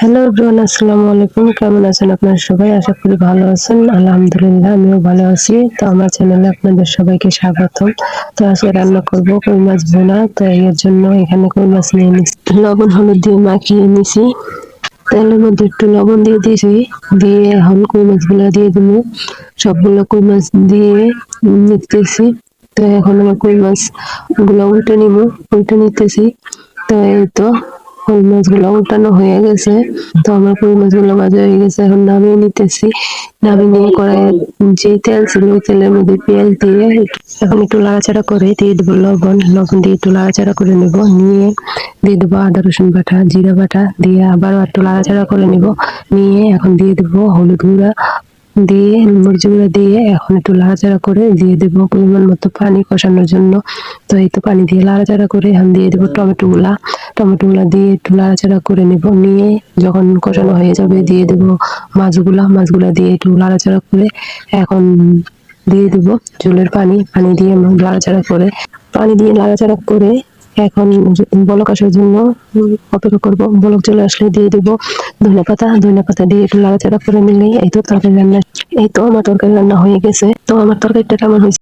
Hello everyone, আসসালামু আলাইকুম। কেমন আছেন আপনারা সবাই? আশা করি ভালো আছেন। আলহামদুলিল্লাহ, আমিও ভালো আছি। তো আমার চ্যানেলে আপনাদের সবাইকে স্বাগতম। তো আজকে রান্না করব কই মাছ ভুনা। তো এর জন্য এখানে কই মাছ নিয়ে নিচ্ছি, লবণ হলুদ দিয়ে মাখিয়ে নিছি। তেলের মধ্যে একটু লবণ দিয়ে দিয়েছি, দিয়ে এখন কই মাছগুলো দিয়ে দিব। সবগুলো কই মাছ দিয়ে নিতেছি। তো এখন আমার কই মাছ গুলো উল্টে নিতেছি। তো এই তো কই মাছগুলো উল্টানো হয়ে গেছে। তো আমার কই মাছগুলো ভাজা হয়ে গেছে, এখন নামিয়ে নিতেছি। নামিয়ে নিয়ে কড়াইয়ে যে তেল ছিল ওই তেলের মধ্যে পেঁয়াজ দিয়ে এখন একটু লাড়াচাড়া করে দিয়ে দেবো লবণ দিয়ে একটু লাড়াচাড়া করে নেব। নিয়ে দিয়ে দেবো আদা রসুন বাটা, জিরা বাটা দিয়ে আবারও একটু লাড়াচাড়া করে নিব। নিয়ে এখন দিয়ে দেবো হলুদ গুঁড়া, দিয়ে মরিচ গুঁড়া দিয়ে এখন একটু লাড়াচাড়া করে দিয়ে দেবো পরিমাণ মতো পানি কষানোর জন্য। তো এই তো পানি দিয়ে লাড়াচাড়া করে এখন দিয়ে দেবো টমেটো গুলা দিয়ে একটু নাড়াচাড়া করে নিব। নিয়ে যখন কষানো হয়ে যাবে দিয়ে দেবো মাছগুলা দিয়ে একটু নাড়াচাড়া করে এখন দিয়ে দেবো ঝোলের পানি দিয়ে পানি দিয়ে নাড়াচাড়া করে এখন বলক আসার জন্য অপেক্ষা করব। বলক চলে আসলে দিয়ে দেবো ধনেপাতা দিয়ে একটু নাড়াচাড়া করে নিলেই এই তো আমার তরকারি রান্না হয়ে গেছে। তো আমার তরকারিটা কেমন হয়েছে